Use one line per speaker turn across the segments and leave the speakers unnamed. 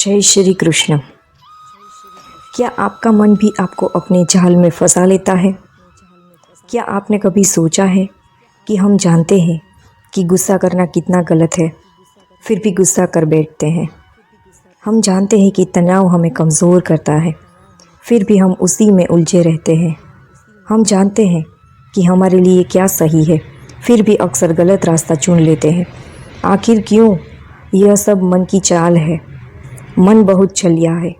जय श्री कृष्ण। क्या आपका मन भी आपको अपने जाल में फंसा लेता है? क्या आपने कभी सोचा है कि हम जानते हैं कि गुस्सा करना कितना गलत है, फिर भी गुस्सा कर बैठते हैं। हम जानते हैं कि तनाव हमें कमज़ोर करता है, फिर भी हम उसी में उलझे रहते हैं। हम जानते हैं कि हमारे लिए क्या सही है, फिर भी अक्सर गलत रास्ता चुन लेते हैं। आखिर क्यों? यह सब मन की चाल है। मन बहुत छलिया है,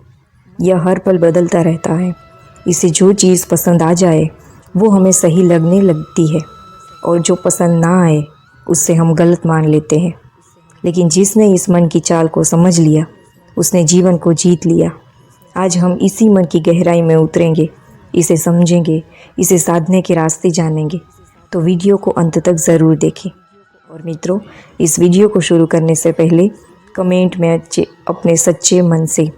यह हर पल बदलता रहता है। इसे जो चीज़ पसंद आ जाए वो हमें सही लगने लगती है, और जो पसंद ना आए उससे हम गलत मान लेते हैं। लेकिन जिसने इस मन की चाल को समझ लिया, उसने जीवन को जीत लिया। आज हम इसी मन की गहराई में उतरेंगे, इसे समझेंगे, इसे साधने के रास्ते जानेंगे। तो वीडियो को अंत तक ज़रूर देखें। और मित्रों, इस वीडियो को शुरू करने से पहले कमेंट में अपने सच्चे मन से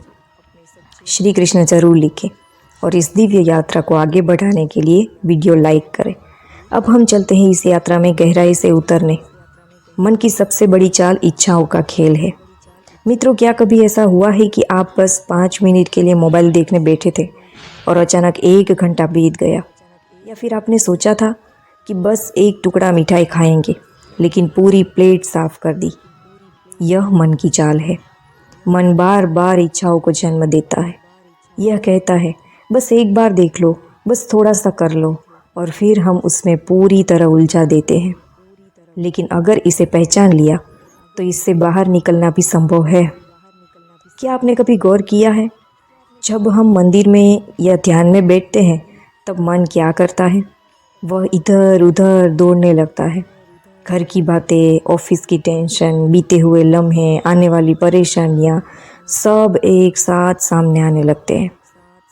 श्री कृष्ण ज़रूर लिखें, और इस दिव्य यात्रा को आगे बढ़ाने के लिए वीडियो लाइक करें। अब हम चलते हैं इस यात्रा में गहराई से उतरने। मन की सबसे बड़ी चाल इच्छाओं का खेल है। मित्रों, क्या कभी ऐसा हुआ है कि आप बस 5 मिनट के लिए मोबाइल देखने बैठे थे और अचानक 1 घंटा बीत गया? या फिर आपने सोचा था कि बस एक टुकड़ा मिठाई खाएंगे, लेकिन पूरी प्लेट साफ कर दी? यह मन की चाल है। मन बार बार इच्छाओं को जन्म देता है। यह कहता है, बस एक बार देख लो, बस थोड़ा सा कर लो, और फिर हम उसमें पूरी तरह उलझा देते हैं। लेकिन अगर इसे पहचान लिया तो इससे बाहर निकलना भी संभव है। क्या आपने कभी गौर किया है, जब हम मंदिर में या ध्यान में बैठते हैं तब मन क्या करता है? वह इधर उधर दौड़ने लगता है। घर की बातें, ऑफिस की टेंशन, बीते हुए लम्हे, आने वाली परेशानियाँ सब एक साथ सामने आने लगते हैं।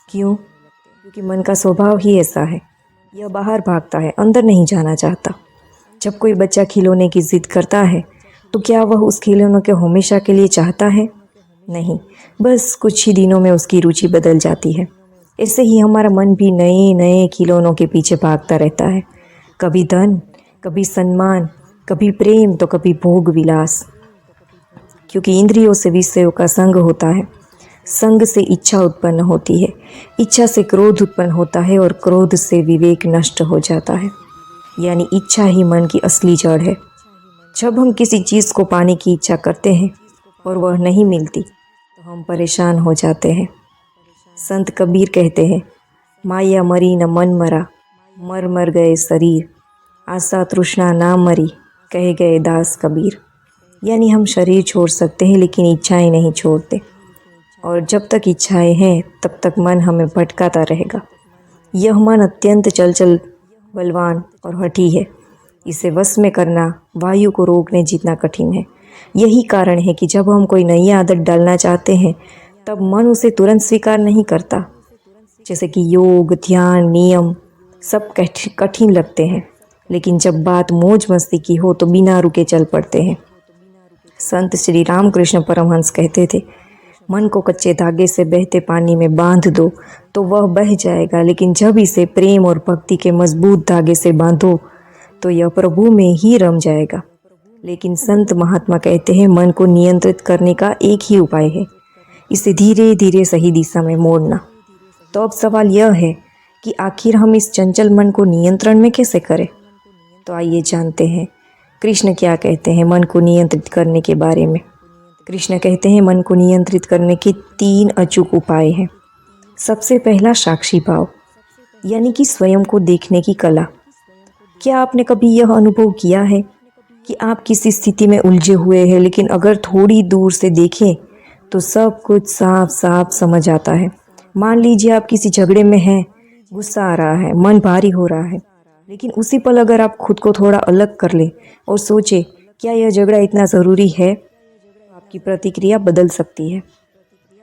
क्यों? क्योंकि मन का स्वभाव ही ऐसा है। यह बाहर भागता है, अंदर नहीं जाना चाहता। जब कोई बच्चा खिलौने की जिद करता है तो क्या वह उस खिलौने को हमेशा के लिए चाहता है? नहीं, बस कुछ ही दिनों में उसकी रुचि बदल जाती है। ऐसे ही हमारा मन भी नए नए खिलौनों के पीछे भागता रहता है। कभी धन, कभी सम्मान, कभी प्रेम, तो कभी भोग विलास। क्योंकि इंद्रियों से विषयों का संग होता है, संग से इच्छा उत्पन्न होती है, इच्छा से क्रोध उत्पन्न होता है, और क्रोध से विवेक नष्ट हो जाता है। यानी इच्छा ही मन की असली जड़ है। जब हम किसी चीज़ को पाने की इच्छा करते हैं और वह नहीं मिलती तो हम परेशान हो जाते हैं। संत कबीर कहते हैं, माया मरी न मन मरा, मर मर गए शरीर, आशा तृष्णा ना मरी, कह गए दास कबीर। यानी हम शरीर छोड़ सकते हैं लेकिन इच्छाएं नहीं छोड़ते, और जब तक इच्छाएं हैं तब तक मन हमें भटकाता रहेगा। यह मन अत्यंत चंचल, बलवान और हठी है। इसे वश में करना वायु को रोकने जितना कठिन है। यही कारण है कि जब हम कोई नई आदत डालना चाहते हैं तब मन उसे तुरंत स्वीकार नहीं करता। जैसे कि योग, ध्यान, नियम सब कठिन लगते हैं, लेकिन जब बात मौज मस्ती की हो तो बिना रुके चल पड़ते हैं। संत श्री रामकृष्ण परमहंस कहते थे, मन को कच्चे धागे से बहते पानी में बांध दो तो वह बह जाएगा, लेकिन जब इसे प्रेम और भक्ति के मजबूत धागे से बांधो तो यह प्रभु में ही रम जाएगा। लेकिन संत महात्मा कहते हैं, मन को नियंत्रित करने का एक ही उपाय है, इसे धीरे धीरे सही दिशा में मोड़ना। तो अब सवाल यह है कि आखिर हम इस चंचल मन को नियंत्रण में कैसे करें? तो आइए जानते हैं कृष्ण क्या कहते हैं मन को नियंत्रित करने के बारे में। कृष्ण कहते हैं, मन को नियंत्रित करने के 3 अचूक उपाय हैं। सबसे पहला, साक्षी भाव, यानी कि स्वयं को देखने की कला। क्या आपने कभी यह अनुभव किया है कि आप किसी स्थिति में उलझे हुए हैं, लेकिन अगर थोड़ी दूर से देखें तो सब कुछ साफ साफ समझ आता है? मान लीजिए आप किसी झगड़े में हैं, गुस्सा आ रहा है, मन भारी हो रहा है, लेकिन उसी पल अगर आप खुद को थोड़ा अलग कर लें और सोचें, क्या यह झगड़ा इतना ज़रूरी है? आपकी प्रतिक्रिया बदल सकती है।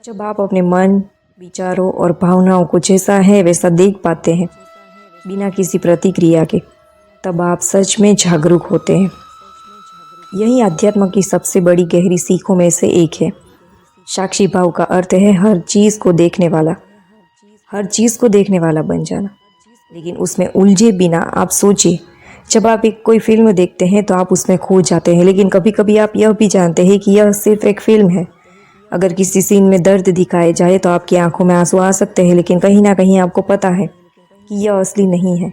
जब आप अपने मन, विचारों और भावनाओं को जैसा है वैसा देख पाते हैं, बिना किसी प्रतिक्रिया के, तब आप सच में जागरूक होते हैं। यही अध्यात्म की सबसे बड़ी गहरी सीखों में से एक है। साक्षी भाव का अर्थ है हर चीज़ को देखने वाला, हर चीज़ को देखने वाला बन जाना, लेकिन उसमें उलझे बिना। आप सोचिए, जब आप कोई फिल्म देखते हैं तो आप उसमें खो जाते हैं, लेकिन कभी कभी आप यह भी जानते हैं कि यह सिर्फ एक फिल्म है। अगर किसी सीन में दर्द दिखाए जाए तो आपकी आंखों में आंसू आ सकते हैं, लेकिन कहीं ना कहीं आपको पता है कि यह असली नहीं है।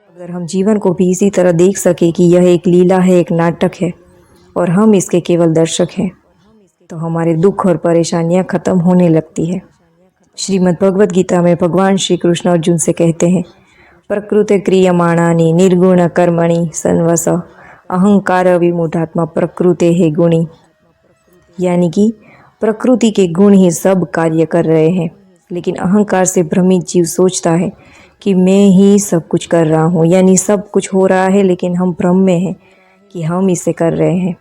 अगर हम जीवन को भी इसी तरह देख सके कि यह एक लीला है, एक नाटक है और हम इसके केवल दर्शक हैं, तो हमारे दुख और परेशानियां खत्म होने लगती है। श्रीमद् भगवद गीता में भगवान श्री कृष्ण अर्जुन से कहते हैं, प्रकृति क्रियमाणानि निर्गुण कर्मणि संवस अहंकार विमूढ़ात्मा प्रकृते है गुणी। यानी कि प्रकृति के गुण ही सब कार्य कर रहे हैं, लेकिन अहंकार से भ्रमित जीव सोचता है कि मैं ही सब कुछ कर रहा हूँ, यानी सब कुछ हो रहा है लेकिन हम भ्रम में हैं कि हम इसे कर रहे हैं।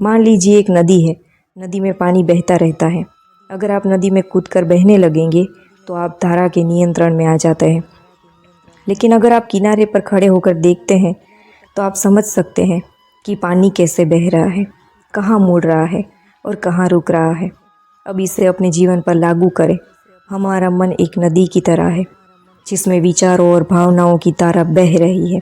मान लीजिए एक नदी है, नदी में पानी बहता रहता है। अगर आप नदी में कूदकर बहने लगेंगे तो आप धारा के नियंत्रण में आ जाते हैं, लेकिन अगर आप किनारे पर खड़े होकर देखते हैं तो आप समझ सकते हैं कि पानी कैसे बह रहा है, कहाँ मुड़ रहा है और कहाँ रुक रहा है। अब इसे अपने जीवन पर लागू करें। हमारा मन एक नदी की तरह है जिसमें विचारों और भावनाओं की धारा बह रही है।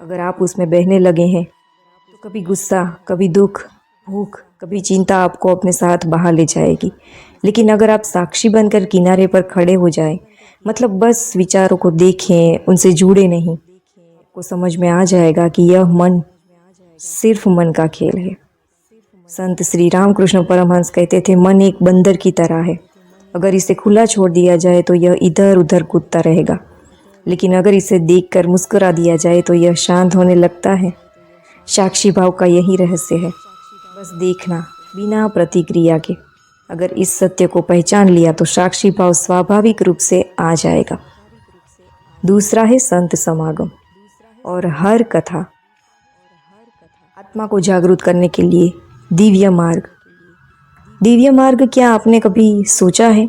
अगर आप उसमें बहने लगे हैं तो कभी गुस्सा, कभी दुख, भूख, कभी चिंता आपको अपने साथ बहा ले जाएगी। लेकिन अगर आप साक्षी बनकर किनारे पर खड़े हो जाएं, मतलब बस विचारों को देखें, उनसे जुड़े नहीं, को समझ में आ जाएगा कि यह मन सिर्फ मन का खेल है। संत श्री रामकृष्ण परमहंस कहते थे, मन एक बंदर की तरह है। अगर इसे खुला छोड़ दिया जाए तो यह इधर उधर कूदता रहेगा, लेकिन अगर इसे देखकर मुस्कुरा दिया जाए तो यह शांत होने लगता है। साक्षी भाव का यही रहस्य है, बस देखना बिना प्रतिक्रिया के। अगर इस सत्य को पहचान लिया तो साक्षी भाव स्वाभाविक रूप से आ जाएगा। दूसरा है संत समागम और हर कथा। आत्मा को जागरूक करने के लिए दिव्य मार्ग। दिव्य मार्ग, क्या आपने कभी सोचा है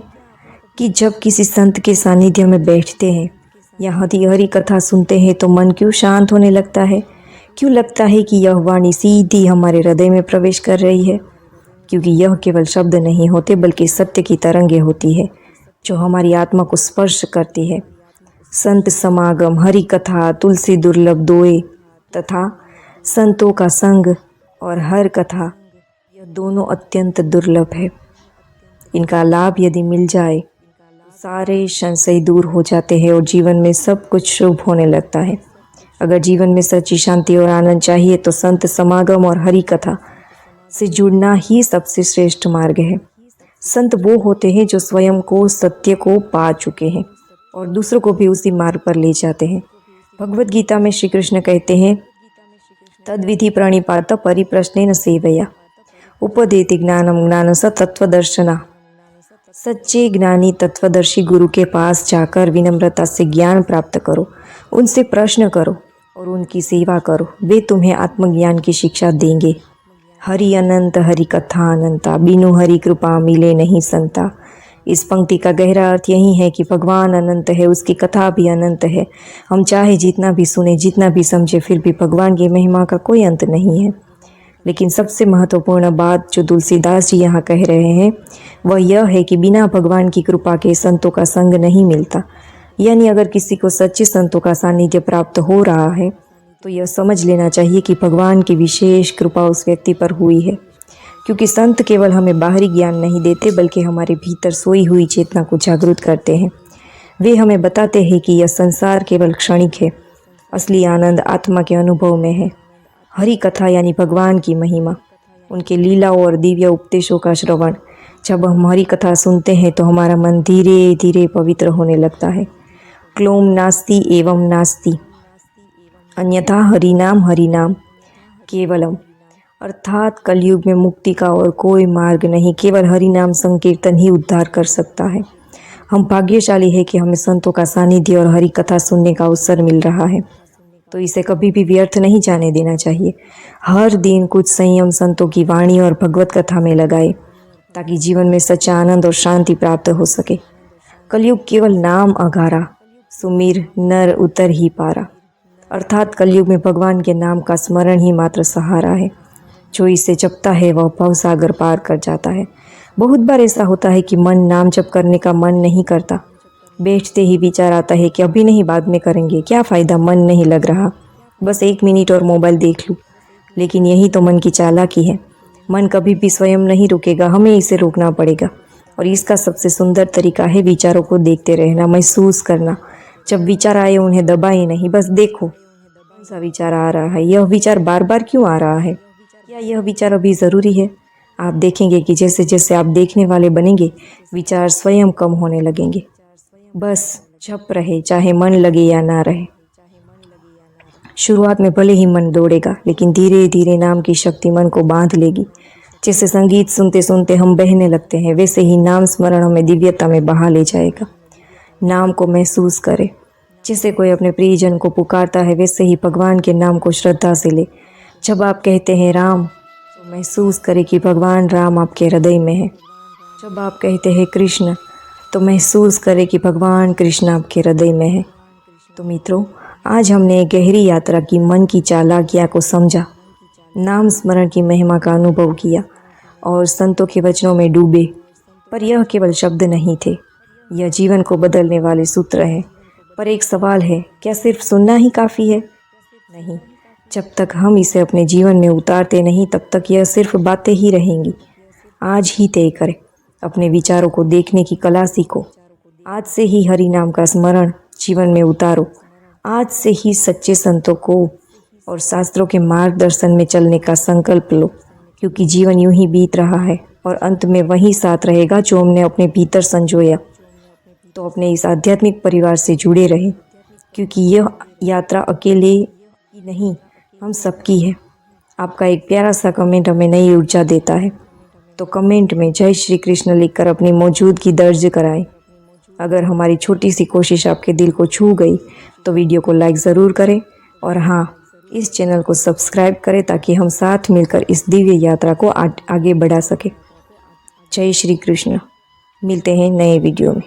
कि जब किसी संत के सानिध्य में बैठते हैं या हरी कथा सुनते हैं तो मन क्यों शांत होने लगता है? क्यों लगता है कि यह वाणी सीधी हमारे हृदय में प्रवेश कर रही है? क्योंकि यह केवल शब्द नहीं होते बल्कि सत्य की तरंगे होती है जो हमारी आत्मा को स्पर्श करती है। संत समागम, हरि कथा, तुलसी दुर्लभ दोए तथा संतों का संग और हर कथा, यह दोनों अत्यंत दुर्लभ है। इनका लाभ यदि मिल जाए तो सारे संशय दूर हो जाते हैं और जीवन में सब कुछ शुभ होने लगता है। अगर जीवन में सच्ची शांति और आनंद चाहिए तो संत समागम और हरि कथा से जुड़ना ही सबसे श्रेष्ठ मार्ग है। संत वो होते हैं जो स्वयं को, सत्य को पा चुके हैं और दूसरों को भी उसी मार्ग पर ले जाते हैं। भगवद गीता में श्री कृष्ण कहते हैं, तद्विधि प्रणिपात परिप्रश्नेन सेवया उपदेति ज्ञानम ज्ञान स तत्वदर्शना। सच्चे ज्ञानी तत्वदर्शी गुरु के पास जाकर विनम्रता से ज्ञान प्राप्त करो, उनसे प्रश्न करो और उनकी सेवा करो। वे तुम्हें आत्मज्ञान की शिक्षा देंगे। हरि अनंत हरि कथा अनंता, बिनु हरि कृपा मिले नहीं संता। इस पंक्ति का गहरा अर्थ यही है कि भगवान अनंत है, उसकी कथा भी अनंत है। हम चाहे जितना भी सुने, जितना भी समझे, फिर भी भगवान की महिमा का कोई अंत नहीं है। लेकिन सबसे महत्वपूर्ण बात जो तुलसीदास जी यहाँ कह रहे हैं वह यह है कि बिना भगवान की कृपा के संतों का संग नहीं मिलता। यानी अगर किसी को सच्चे संतों का सानिध्य प्राप्त हो रहा है तो यह समझ लेना चाहिए कि भगवान की विशेष कृपा उस व्यक्ति पर हुई है। क्योंकि संत केवल हमें बाहरी ज्ञान नहीं देते बल्कि हमारे भीतर सोई हुई चेतना को जागृत करते हैं। वे हमें बताते हैं कि यह संसार केवल क्षणिक है, असली आनंद आत्मा के अनुभव में है। हरि कथा यानी भगवान की महिमा, उनके लीलाओं और दिव्य उपदेशों का श्रवण। जब हम हरि कथा सुनते हैं तो हमारा मन धीरे धीरे पवित्र होने लगता है। क्लोम नास्ति एवं नास्ति अन्यथा हरिनाम केवलम। अर्थात कलयुग में मुक्ति का और कोई मार्ग नहीं, केवल हरिनाम संकीर्तन ही उद्धार कर सकता है। हम भाग्यशाली है कि हमें संतों का सानिध्य और हरि कथा सुनने का अवसर मिल रहा है, तो इसे कभी भी व्यर्थ नहीं जाने देना चाहिए। हर दिन कुछ संयम संतों की वाणी और भगवत कथा में लगाए ताकि जीवन में सच्चा आनंद और शांति प्राप्त हो सके। कलयुग केवल नाम अगारा, सुमीर नर उतर ही पारा। अर्थात कलयुग में भगवान के नाम का स्मरण ही मात्र सहारा है। जो इसे जपता है वह भवसागर पार कर जाता है। बहुत बार ऐसा होता है कि मन नाम जप करने का मन नहीं करता। बैठते ही विचार आता है कि अभी नहीं बाद में करेंगे, क्या फ़ायदा, मन नहीं लग रहा, बस 1 मिनट और मोबाइल देख लूँ। लेकिन यही तो मन की चालाकी है। मन कभी भी स्वयं नहीं रुकेगा, हमें इसे रोकना पड़ेगा। और इसका सबसे सुंदर तरीका है विचारों को देखते रहना, महसूस करना। जब विचार आए उन्हें दबाए नहीं, बस देखो कौन सा विचार आ रहा है, यह विचार बार बार क्यों आ रहा है, क्या यह विचार अभी ज़रूरी है। आप देखेंगे कि जैसे जैसे आप देखने वाले बनेंगे, विचार स्वयं कम होने लगेंगे। बस चुप रहे, चाहे मन लगे या ना रहे। शुरुआत में भले ही मन दौड़ेगा, लेकिन धीरे धीरे नाम की शक्ति मन को बांध लेगी। जैसे संगीत सुनते सुनते हम बहने लगते हैं, वैसे ही नाम स्मरण हमें दिव्यता में बहा ले जाएगा। नाम को महसूस करें। जैसे कोई अपने प्रियजन को पुकारता है, वैसे ही भगवान के नाम को श्रद्धा से ले। जब आप कहते हैं राम, तो महसूस करें कि भगवान राम आपके हृदय में है। जब आप कहते हैं कृष्ण, तो महसूस करें कि भगवान कृष्ण आपके हृदय में है। तो मित्रों, आज हमने एक गहरी यात्रा की, मन की चालाकियाँ को समझा, नाम स्मरण की महिमा का अनुभव किया और संतों के वचनों में डूबे। पर यह केवल शब्द नहीं थे, यह जीवन को बदलने वाले सूत्र हैं। पर एक सवाल है, क्या सिर्फ सुनना ही काफ़ी है? नहीं, जब तक हम इसे अपने जीवन में उतारते नहीं, तब तक यह सिर्फ बातें ही रहेंगी। आज ही तय करें, अपने विचारों को देखने की कला सीखो। आज से ही हरि नाम का स्मरण जीवन में उतारो। आज से ही सच्चे संतों को और शास्त्रों के मार्गदर्शन में चलने का संकल्प लो, क्योंकि जीवन यूं ही बीत रहा है और अंत में वही साथ रहेगा जो हमने अपने भीतर संजोया। तो अपने इस आध्यात्मिक परिवार से जुड़े रहें, क्योंकि यह यात्रा अकेले की नहीं, हम सबकी है। आपका एक प्यारा सा कमेंट हमें नई ऊर्जा देता है, तो कमेंट में जय श्री कृष्ण लिखकर अपनी मौजूदगी दर्ज कराएं। अगर हमारी छोटी सी कोशिश आपके दिल को छू गई, तो वीडियो को लाइक ज़रूर करें और हाँ, इस चैनल को सब्सक्राइब करें ताकि हम साथ मिलकर इस दिव्य यात्रा को आगे बढ़ा सकें। जय श्री कृष्ण। मिलते हैं नए वीडियो में।